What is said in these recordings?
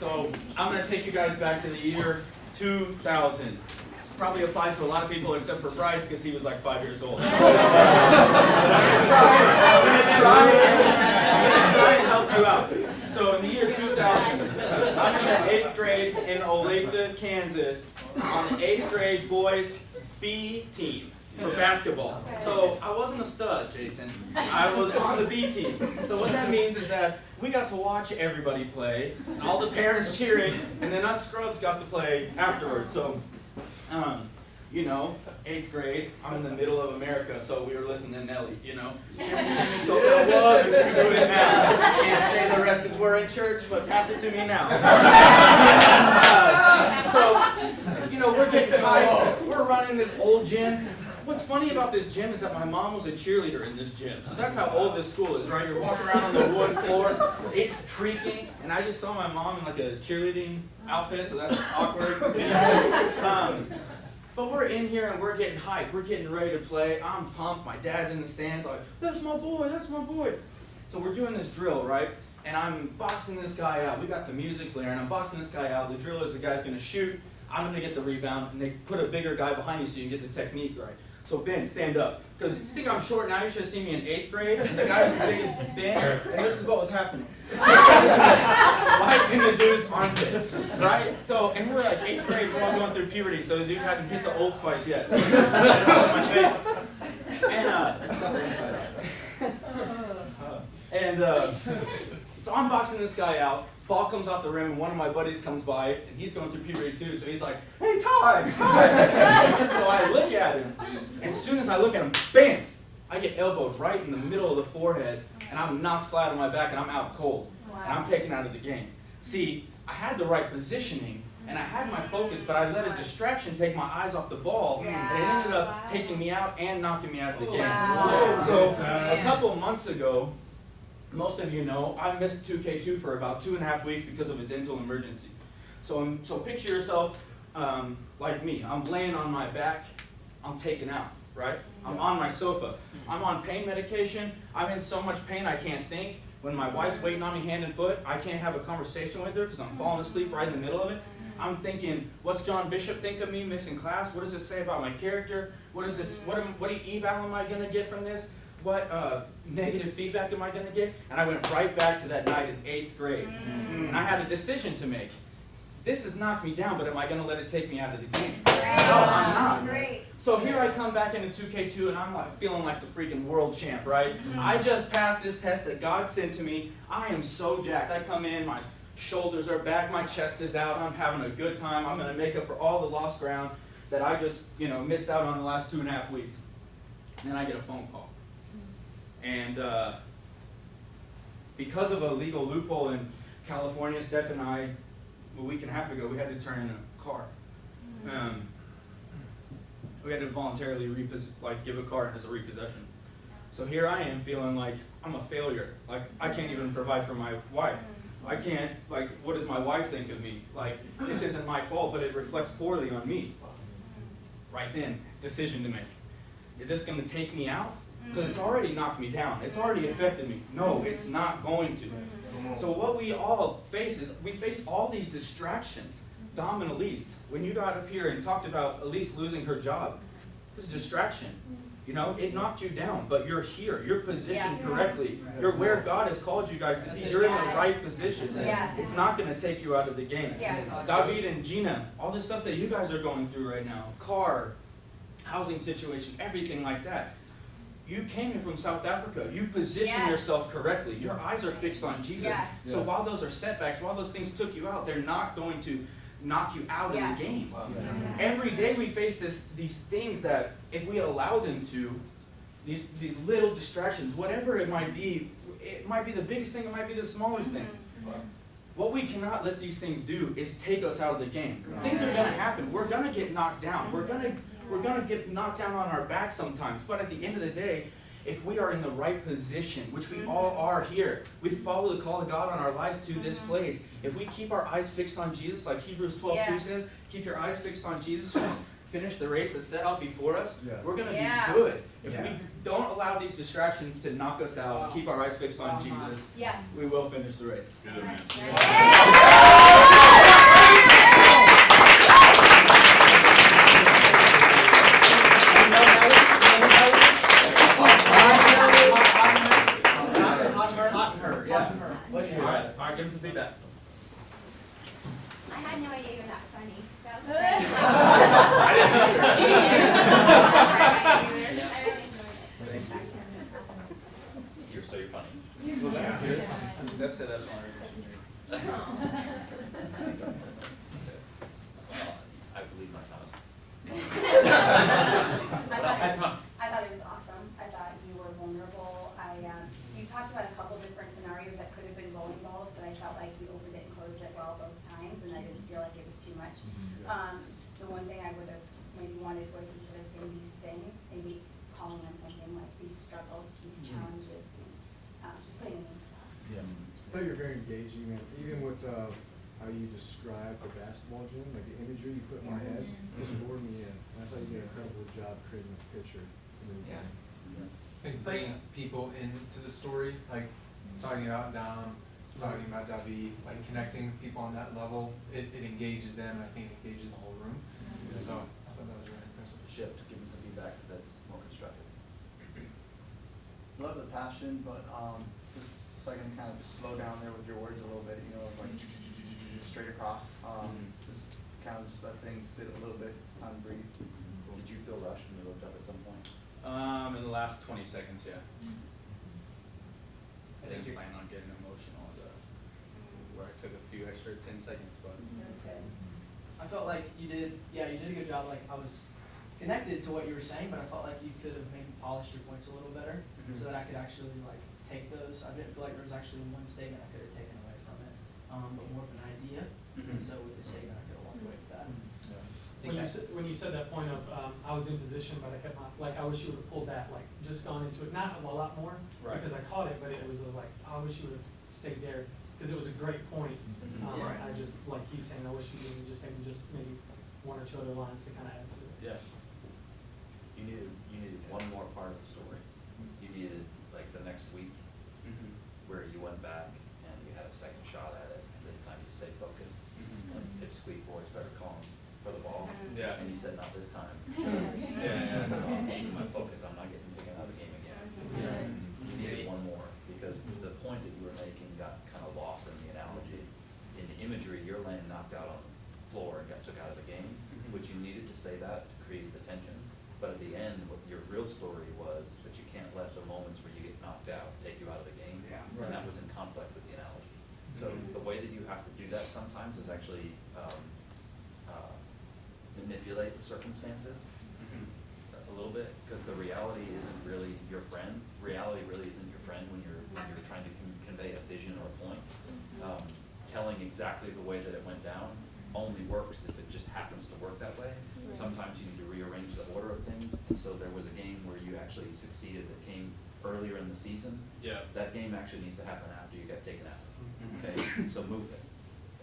So I'm going to take you guys back to the year 2000. This probably applies to a lot of people except for Bryce because he was like 5 years old. I'm going to try and help you out. So in the year 2000, I'm in the 8th grade in Olathe, Kansas, on the 8th grade boys B team for basketball. So I wasn't a stud, Jason. I was on the B team. So what that means is that we got to watch everybody play, all the parents cheering, and then us scrubs got to play afterwards. So, you know, 8th grade, I'm in the middle of America, so we were listening to Nelly, you know. Listen to it now. Can't say the rest because we're in church, but pass it to me now. So, you know, we're getting hyped. We're running this old gym. What's funny about this gym is that my mom was a cheerleader in this gym. So that's how old this school is, right? You're walking around on the wood floor, it's creaking, and I just saw my mom in like a cheerleading outfit, so that's awkward. But we're in here and we're getting hyped. We're getting ready to play. I'm pumped. My dad's in the stands like, that's my boy, that's my boy. So we're doing this drill, right? And I'm boxing this guy out. We got the music blaring. I'm boxing this guy out. The drill is the guy's going to shoot. I'm going to get the rebound. And they put a bigger guy behind you so you can get the technique right. So Ben, stand up. Because if you think I'm short now, you should have seen me in 8th grade. And the guy was as big as Ben, and this is what was happening. Right in the dude's armpit, right? So, and we're like 8th grade, we're all going through puberty, so the dude hadn't hit the Old Spice yet. So my face. And, so I'm boxing this guy out. Ball comes off the rim, and one of my buddies comes by, and he's going through puberty too, so he's like, hey, Todd! So I look at him, and as soon as I look at him, bam! I get elbowed right in the middle of the forehead, and I'm knocked flat on my back, and I'm out cold. Wow. And I'm taken out of the game. See, I had the right positioning, and I had my focus, but I let a distraction take my eyes off the ball, and it ended up taking me out and knocking me out of the game. Wow. So a couple months ago, most of you know, I missed 2K2 for about 2.5 weeks because of a dental emergency. So picture yourself like me. I'm laying on my back. I'm taken out, right? I'm on my sofa. I'm on pain medication. I'm in so much pain I can't think. When my wife's waiting on me hand and foot, I can't have a conversation with her because I'm falling asleep right in the middle of it. I'm thinking, what's John Bishop think of me missing class? What does it say about my character? What is this? What eval am I going to get from this? What negative feedback am I going to get? And I went right back to that night in 8th grade. And I had a decision to make. This has knocked me down, but am I going to let it take me out of the game? No, I'm not. So here I come back into 2K2, and I'm like feeling like the freaking world champ, right? I just passed this test that God sent to me. I am so jacked. I come in, my shoulders are back, my chest is out. I'm having a good time. I'm going to make up for all the lost ground that I just, missed out on the last 2.5 weeks. And then I get a phone call. And because of a legal loophole in California, Steph and I, a week and a half ago, we had to turn in a car. We had to voluntarily give a car as a repossession. So here I am feeling like I'm a failure. Like I can't even provide for my wife. I can't, what does my wife think of me? This isn't my fault, but it reflects poorly on me. Right then, decision to make. Is this going to take me out? Because it's already knocked me down. It's already affected me. No, it's not going to. So what we all face is, we face all these distractions. Dom and Elise, when you got up here and talked about Elise losing her job, it was a distraction. It knocked you down, but you're here. You're positioned correctly. You're where God has called you guys to be. You're in the right position. It's not going to take you out of the game. David and Gina, all the stuff that you guys are going through right now, car, housing situation, everything like that. You came here from South Africa. You position yourself correctly. Your eyes are fixed on Jesus. So while those are setbacks, while those things took you out, they're not going to knock you out of the game. Every day we face these things that if we allow them to, these little distractions, whatever it might be the biggest thing, it might be the smallest thing. What we cannot let these things do is take us out of the game. Things are going to happen. We're going to get knocked down. We're going to get knocked down on our back sometimes. But at the end of the day, if we are in the right position, which we all are here, we follow the call of God on our lives to this place. If we keep our eyes fixed on Jesus, like Hebrews 12:2 says, keep your eyes fixed on Jesus, finish the race that's set out before us, we're going to be good. If we don't allow these distractions to knock us out. Keep our eyes fixed on Jesus. Yes. We will finish the race. Good man. All right, give him some feedback. I had no idea you were that funny. That was great. You're funny. Steph said that's smarter than she knew. Well, I believe my Thomas. I thought it was awesome. I thought you were vulnerable. You talked about a couple different scenarios that could have been bowling balls, but I felt like you opened it and closed it well both times, and I didn't feel like it was too much. The one thing I would have maybe wanted was, instead of saying these things, maybe calling them something like these struggles, these challenges, these, just putting it into that. Yeah. I thought you were very engaging, and even with how you describe the basketball gym, like the imagery you put in my head, just lured me in. And I thought you did an incredible job creating a picture. Yeah. And bringing people into the story, like talking about Dom, talking about David, like connecting people on that level, it engages them, and I think it engages the whole room. And so I thought that was really impressive. Shift, give me some feedback that's more constructive. Love the passion, but just a second, kind of just slow down there with your words a little bit, you know, like straight across. Just kind of just let things sit a little bit, time to breathe. Did you feel rushed when you looked up at some point? In the last 20 seconds, yeah. I didn't plan on getting emotional where I took a few extra 10 seconds, but It was good. I felt like you did a good job. Like, I was connected to what you were saying, but I felt like you could have maybe polished your points a little better so that I could actually like take those. I didn't feel like there was actually one statement I could have taken away from it, but more of an idea. And so with the statement, I could have walked away with that. When you said that point of I was in position, but I kept my, like, I wish you would have pulled that, like, just gone into it, not a lot more, because I caught it, but it was like, I wish you would have stayed there, because it was a great point. I just, like he's saying, I wish you would have just taken maybe one or two other lines to kind of add to it. Yeah. You needed one more part of the story. You needed, like, the next week where you went back and you had a second shot at it, and this time you stayed focused. And Pipsqueak boy started calling for the ball. Yeah. And you said, not this time. Yeah. My focus, I'm not getting taken out of the game again. You needed one more, because the point that you were making got kind of lost in the analogy. In the imagery, you're laying knocked out on the floor and got took out of the game, which you needed to say that to create the tension. But at the end, what your real story was that you can't let the moments where you get knocked out take you out of the game. And that was in conflict with the analogy. So the way that you have to do that sometimes is actually manipulate the circumstances a little bit, because the reality isn't really your friend. Reality really isn't your friend when you're trying to convey a vision or a point. Telling exactly the way that it went down only works if it just happens to work that way. Sometimes you need to rearrange the order of things. And so there was a game where you actually succeeded that came earlier in the season. Yeah. That game actually needs to happen after you got taken out. Okay, so move it.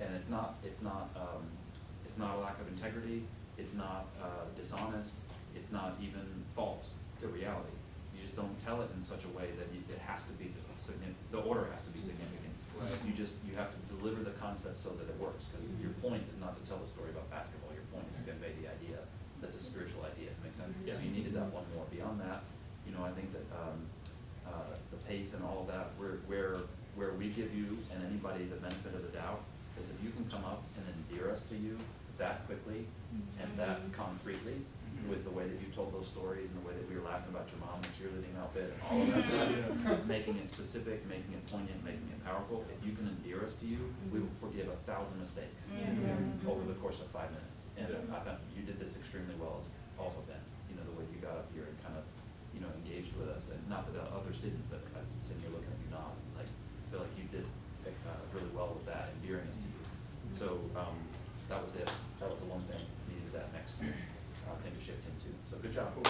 And it's not a lack of integrity. It's not dishonest. It's not even false to reality. You just don't tell it in such a way that it has to be the order has to be significant. You have to deliver the concept so that it works. Because your point is not to tell the story about basketball. Your point is to convey the idea. That's a spiritual idea. Makes sense? Yeah. So you needed that one more. Beyond that, I think that the pace and all of that, where we give you and anybody the benefit of the doubt is if you can come up and endear us to you that quickly and that concretely with the way that you told those stories and the way that we were laughing about your mom, the cheerleading outfit, and all of that stuff, making it specific, making it poignant, making it powerful. If you can endear us to you, we will forgive 1,000 mistakes over the course of 5 minutes. And I thought you did this extremely well as also Ben. The way you got up here and kind of, engaged with us, and not that others didn't, but as I'm sitting here looking at you nod, like, I feel like you did really well with that, endearing us to you. So that was it. That was the one thing needed that next thing to shift into. So good job. Cool.